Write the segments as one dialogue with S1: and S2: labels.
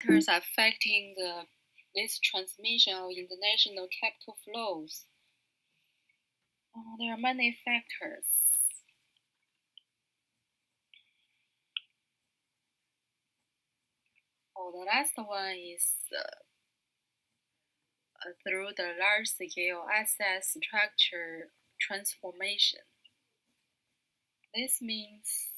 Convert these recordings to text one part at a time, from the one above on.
S1: factors affecting this transmission of international capital flows? There are many factors. The last one is through the large-scale asset structure transformation. This means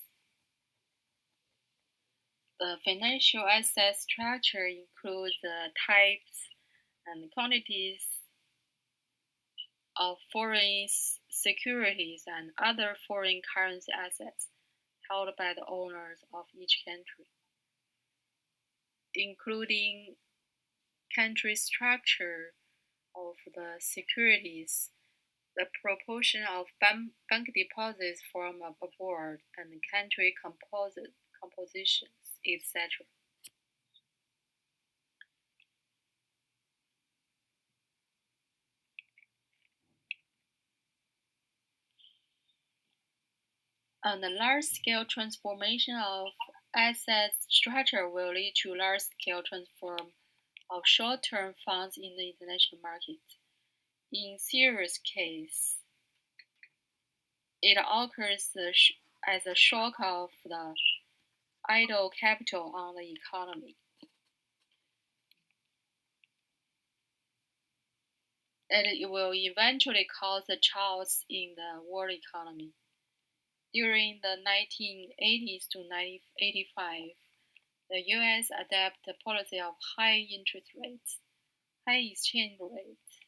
S1: the financial asset structure includes the types and quantities of foreign securities and other foreign currency assets held by the owners of each country, including country structure of the securities, the proportion of bank deposits from abroad, and country compositions, etc. And the large-scale transformation of asset structure will lead to large-scale transform of short-term funds in the international market. In serious case, it occurs as a shock of the idle capital on the economy. And it will eventually cause a chaos in the world economy. During the 1980s to 1985, the US adopted a policy of high interest rates, high exchange rates,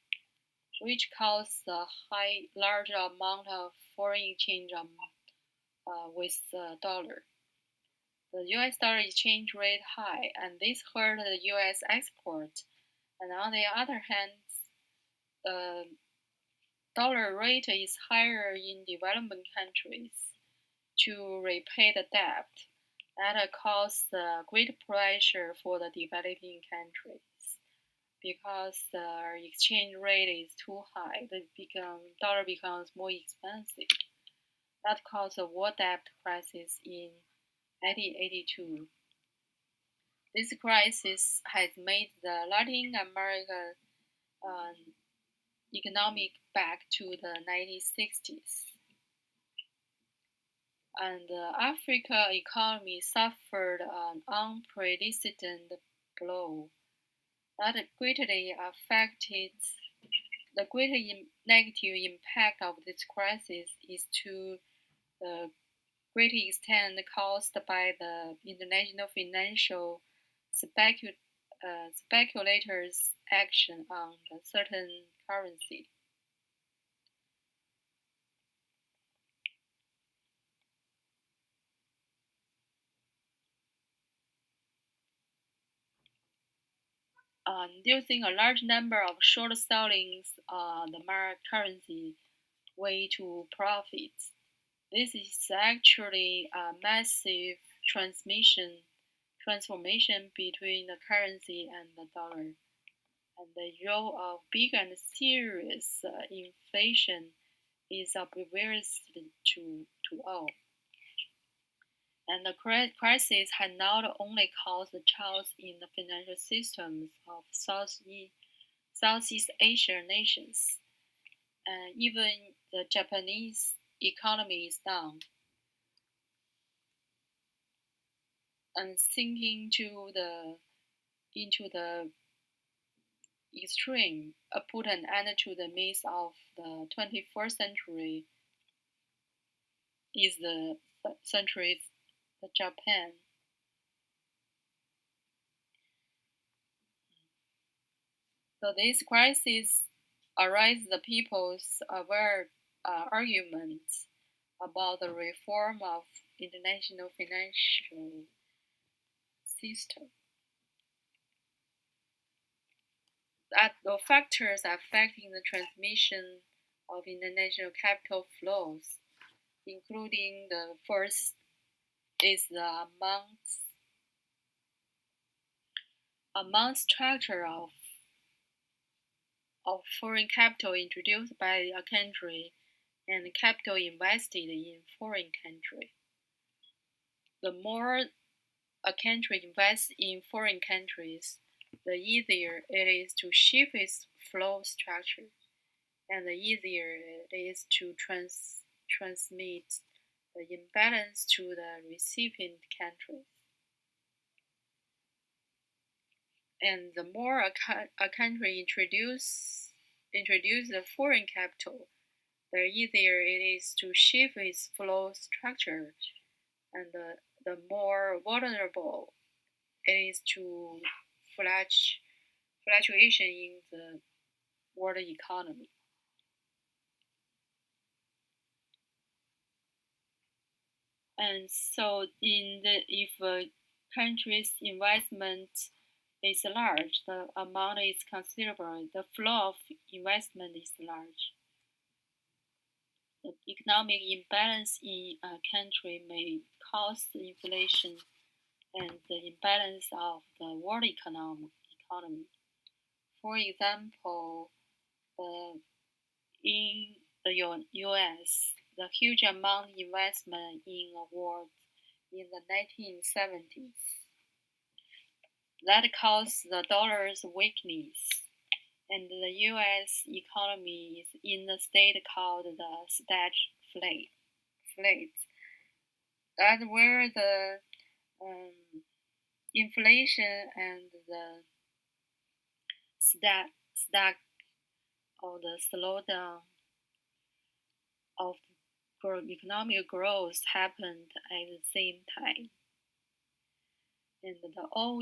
S1: which caused a large amount of foreign exchange with the dollar. The US dollar exchange rate high, and this hurt the US export. And on the other hand, the dollar rate is higher in developing countries to repay the debt. That causes great pressure for the developing countries because the exchange rate is too high. The dollar becomes more expensive. That caused a world debt crisis in 1982. This crisis has made the Latin America economic back to the 1960s. And the Africa economy suffered an unprecedented blow that greatly affected. The greater negative impact of this crisis is to the great extent caused by the international financial speculators' action on a certain currency. Using a large number of short sellings the currency way to profits. This is actually a massive transformation between the currency and the dollar. And the role of big and serious inflation is obvious to all. And the crisis had not only caused chaos in the financial systems of Southeast Asian nations, and even the Japanese economy is down and sinking into the extreme, put an end to the myth of the 21st century is the Japan. So this crisis arises the people's arguments about the reform of international financial system. That the factors affecting the transmission of international capital flows, including the first is the amount structure of foreign capital introduced by a country and capital invested in foreign country. The more a country invests in foreign countries, the easier it is to shift its flow structure, and the easier it is to transmit the imbalance to the recipient countries. And the more a country introduce the foreign capital, the easier it is to shift its flow structure, and the more vulnerable it is to fluctuation in the world economy. And so, if a country's investment is large, the amount is considerable, the flow of investment is large. The economic imbalance in a country may cause inflation and the imbalance of the world economy. For example, in the US, the huge amount investment in a world in the 1970s that caused the dollar's weakness, and the US economy is in a state called the stagflate. That's where the um, inflation and the stag or the slowdown of economic growth happened at the same time, and all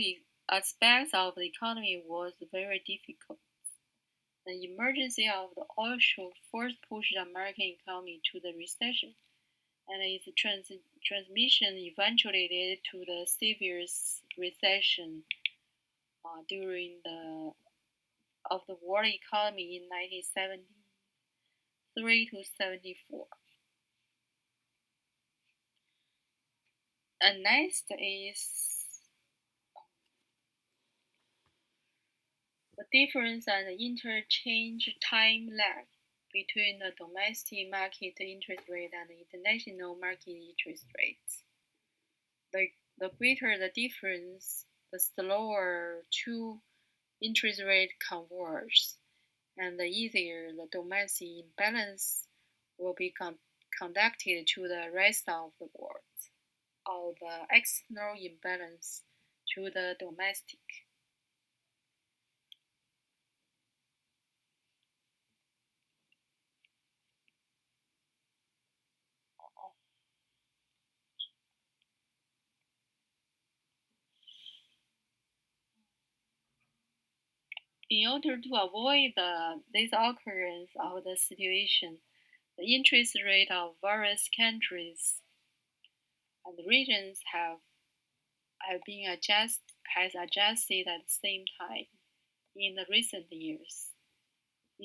S1: aspects of the economy was very difficult. The emergence of the oil shock first pushed the American economy to the recession, and its transmission eventually led to the severe recession during the of the world economy in 1973 to 74. And next is the difference and interchange time lag between the domestic market interest rate and the international market interest rates. The greater the difference, the slower two interest rate converge, and the easier the domestic imbalance will be conducted to the rest of the world, or the external imbalance to the domestic. In order to avoid this occurrence of the situation, the interest rate of various countries and regions have been adjusted at the same time in the recent years,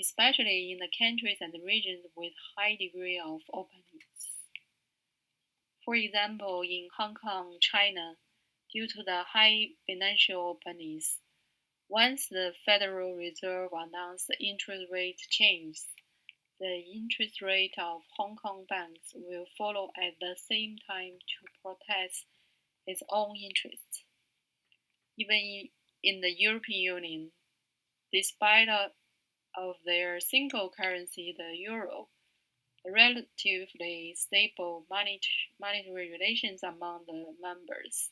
S1: especially in the countries and regions with high degree of openness. For example, in Hong Kong, China, due to the high financial openness, once the Federal Reserve announced the interest rate change, the interest rate of Hong Kong banks will follow at the same time to protect its own interests. Even in the European Union, despite of their single currency, the euro, relatively stable monetary relations among the members.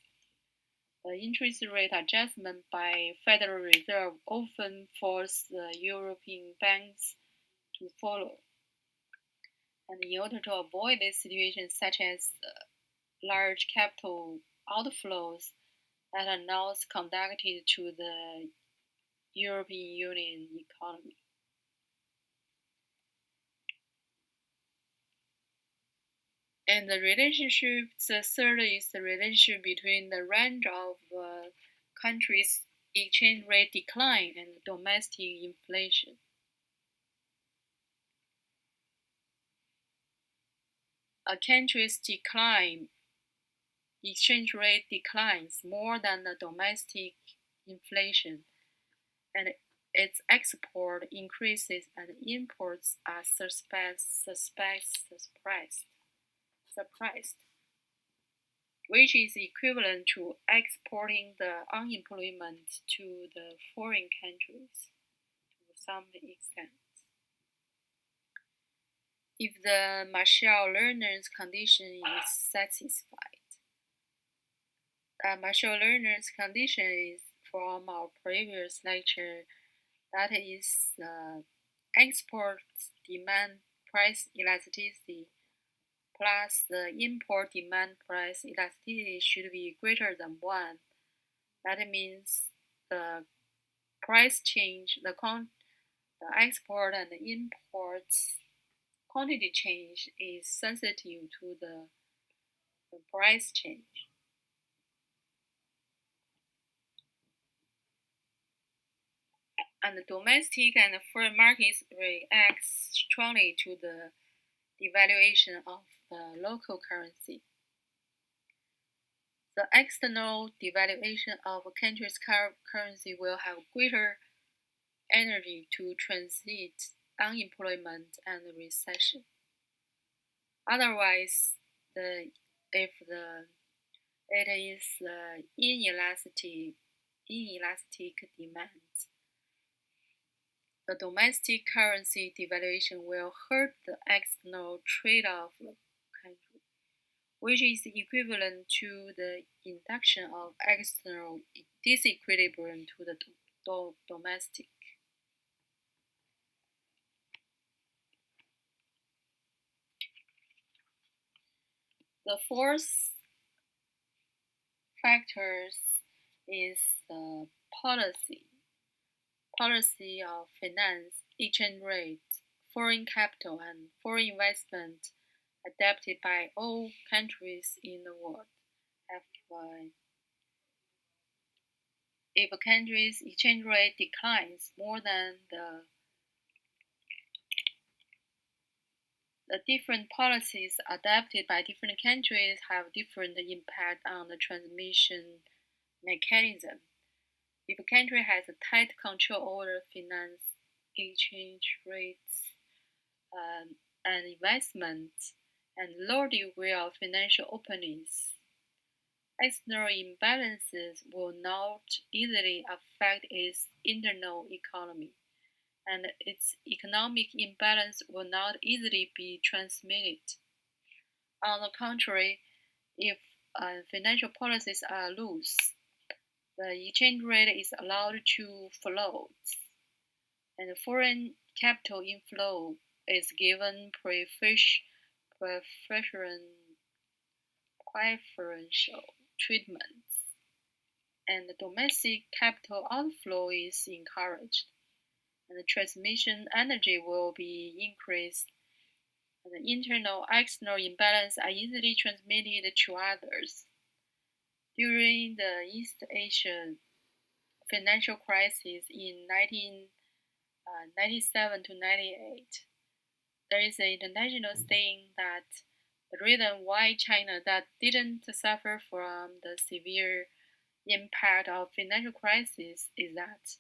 S1: The interest rate adjustment by Federal Reserve often force the European banks to follow. And in order to avoid this situation, such as large capital outflows that are now conducted to the European Union economy. And the third is the relationship between the range of countries' exchange rate decline and domestic inflation. A country's exchange rate declines more than the domestic inflation, and its export increases and imports are suppressed. which is equivalent to exporting the unemployment to the foreign countries to some extent. If the machine learner's condition is satisfied, the machine learner's condition is from our previous lecture, that is the export demand price elasticity plus the import demand price elasticity should be greater than 1. That means the price change, the export and the imports quantity change is sensitive to the price change. And the domestic and foreign markets react strongly to the devaluation of the local currency. The external devaluation of a country's currency will have greater energy to transit unemployment and recession. Otherwise, if it is inelastic demand, the domestic currency devaluation will hurt the external trade of the country, which is equivalent to the induction of external disequilibrium to the domestic. The fourth factor is the policy of finance, exchange rate, foreign capital, and foreign investment adapted by all countries in the world. If a country's exchange rate declines more than the different policies adapted by different countries have different impact on the transmission mechanism. If a country has a tight control over finance, exchange rates, and investment, and low degree of financial openness, external imbalances will not easily affect its internal economy, and its economic imbalance will not easily be transmitted. On the contrary, if financial policies are loose, the exchange rate is allowed to float, and foreign capital inflow is given preferential treatment, and domestic capital outflow is encouraged, and the transmission energy will be increased, and the internal external imbalance are easily transmitted to others. During the East Asian financial crisis in 1997 to 98, there is an international saying that the reason why China that didn't suffer from the severe impact of financial crisis is that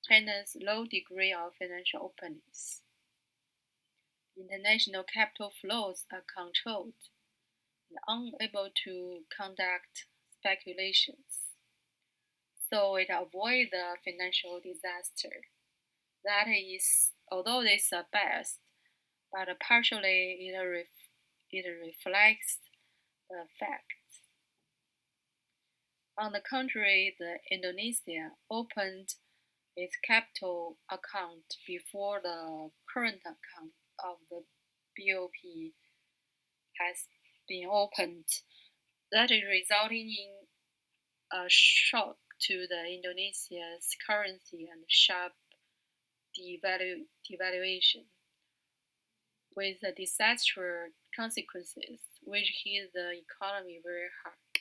S1: China's low degree of financial openness. International capital flows are controlled and unable to conduct speculations, so it avoids the financial disaster. That is, although this is best, but partially it reflects the fact. On the contrary, the Indonesia opened its capital account before the current account of the BOP has been opened. That is resulting in a shock to the Indonesia's currency and sharp devaluation, with the disastrous consequences which hit the economy very hard.